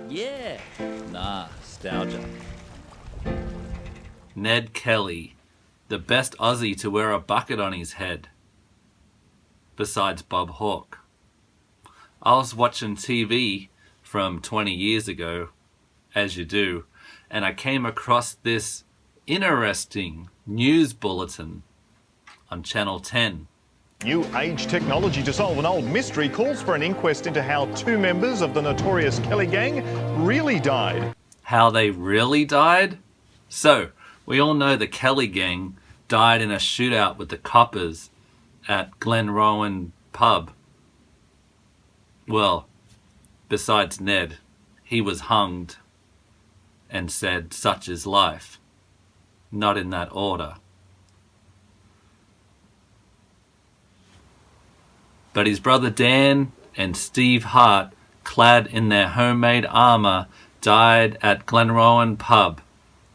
Yeah, nah, Stalgia. Ned Kelly, the best Aussie to wear a bucket on his head, besides Bob Hawke. I was watching TV from 20 years ago, as you do, and I came across this interesting news bulletin on Channel 10. New age technology to solve an old mystery calls for an inquest into how two members of the notorious Kelly gang really died. How they really died? So, we all know the Kelly gang died in a shootout with the coppers at Glenrowan pub. Well, besides Ned, he was hanged and said, "Such is life." Not in that order. But his brother Dan and Steve Hart, clad in their homemade armour, died at Glenrowan pub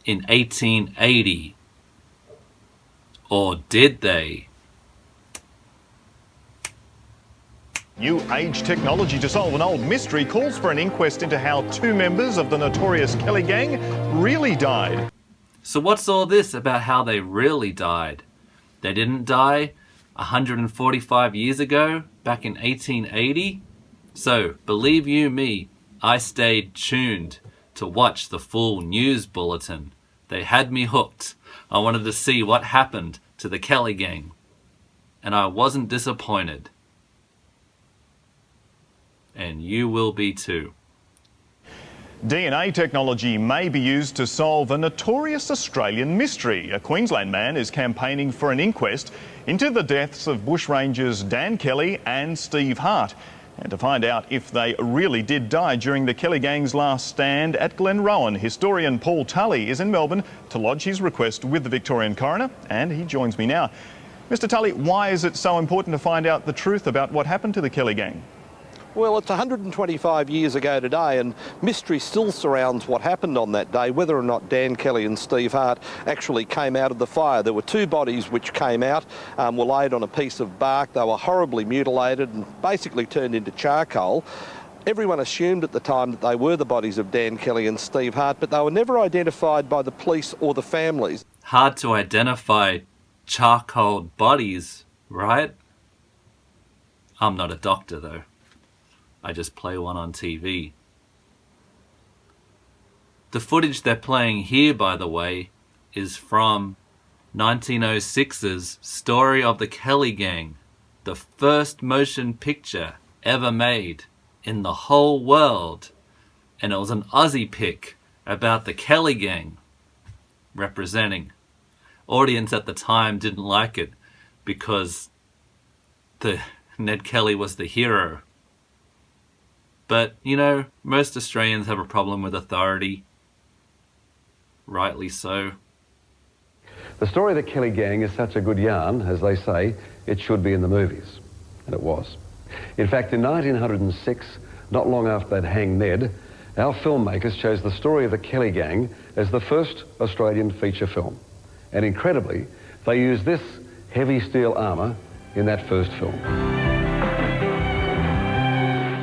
in 1880. Or did they? New age technology to solve an old mystery calls for an inquest into how two members of the notorious Kelly gang really died. So what's all this about how they really died? They didn't die 145 years ago, back in 1880? So, believe you me, I stayed tuned to watch the full news bulletin. They had me hooked. I wanted to see what happened to the Kelly gang. And I wasn't disappointed. And you will be too. DNA technology may be used to solve a notorious Australian mystery. A Queensland man is campaigning for an inquest into the deaths of bushrangers Dan Kelly and Steve Hart, and to find out if they really did die during the Kelly gang's last stand at Glenrowan. Historian Paul Tully is in Melbourne to lodge his request with the Victorian coroner, and he joins me now. Mr. Tully, why is it so important to find out the truth about what happened to the Kelly gang? Well, it's 125 years ago today, and mystery still surrounds what happened on that day, whether or not Dan Kelly and Steve Hart actually came out of the fire. There were two bodies which came out, were laid on a piece of bark. They were horribly mutilated and basically turned into charcoal. Everyone assumed at the time that they were the bodies of Dan Kelly and Steve Hart, but they were never identified by the police or the families. Hard to identify charcoal bodies, right? I'm not a doctor though. I just play one on TV. The footage they're playing here, by the way, is from 1906's Story of the Kelly Gang, the first motion picture ever made in the whole world. And it was an Aussie pic about the Kelly Gang representing. Audience at the time didn't like it because Ned Kelly was the hero. But, you know, most Australians have a problem with authority. Rightly so. The story of the Kelly gang is such a good yarn, as they say, it should be in the movies. And it was. In fact, in 1906, not long after they'd hanged Ned, our filmmakers chose the story of the Kelly gang as the first Australian feature film. And incredibly, they used this heavy steel armour in that first film.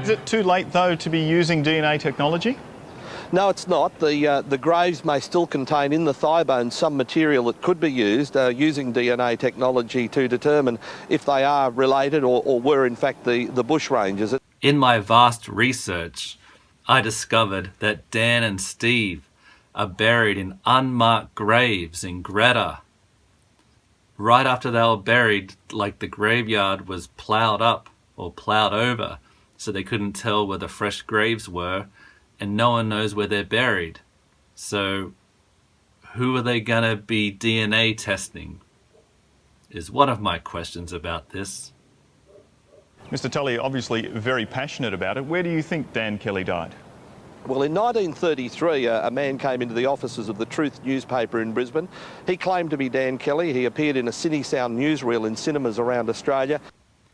Is it too late, though, to be using DNA technology? No, it's not. The graves may still contain in the thigh bones some material that could be used using DNA technology to determine if they are related or were in fact the bushrangers. In my vast research, I discovered that Dan and Steve are buried in unmarked graves in Greta. Right after they were buried, like the graveyard was ploughed up or ploughed over, so they couldn't tell where the fresh graves were, and no one knows where they're buried. So who are they going to be DNA testing? Is one of my questions about this. Mr. Tully, obviously very passionate about it. Where do you think Dan Kelly died? Well, in 1933, a man came into the offices of the Truth newspaper in Brisbane. He claimed to be Dan Kelly. He appeared in a Cine Sound newsreel in cinemas around Australia.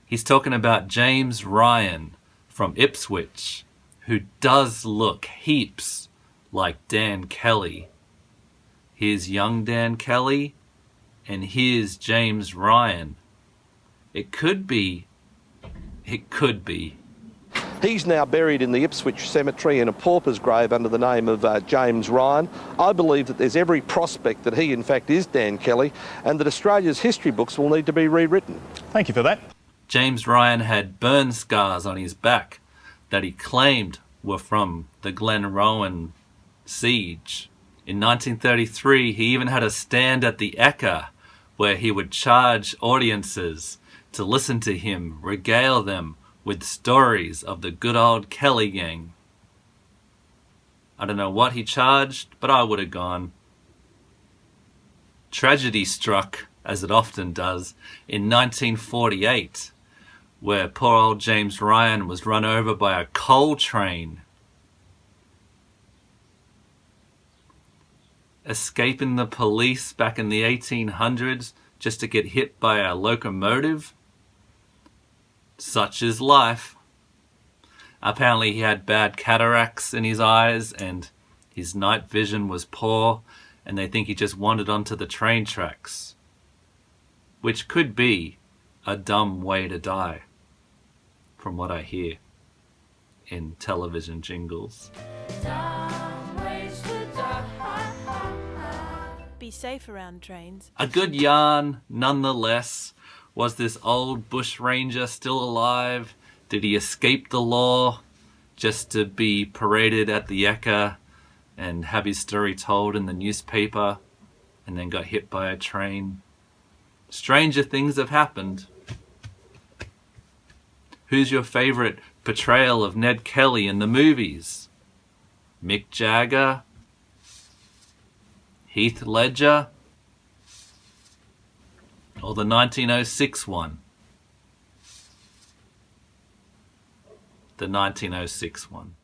He's talking about James Ryan from Ipswich, who does look heaps like Dan Kelly. Here's young Dan Kelly, and here's James Ryan. It could be. He's now buried in the Ipswich cemetery in a pauper's grave under the name of James Ryan. I believe that there's every prospect that he in fact is Dan Kelly, and that Australia's history books will need to be rewritten. Thank you for that. James Ryan had burn scars on his back that he claimed were from the Glenrowan siege. In 1933, he even had a stand at the Ekka where he would charge audiences to listen to him regale them with stories of the good old Kelly gang. I don't know what he charged, but I would have gone. Tragedy struck, as it often does, in 1948, where poor old James Ryan was run over by a coal train. Escaping the police back in the 1800s just to get hit by a locomotive? Such is life. Apparently he had bad cataracts in his eyes and his night vision was poor, and they think he just wandered onto the train tracks, which could be a dumb way to die, from what I hear in television jingles. Be safe around trains. A good yarn, nonetheless. Was this old bushranger still alive? Did he escape the law just to be paraded at the Ekka and have his story told in the newspaper and then got hit by a train? Stranger things have happened. Who's your favourite portrayal of Ned Kelly in the movies? Mick Jagger? Heath Ledger? Or the 1906 one? The 1906 one.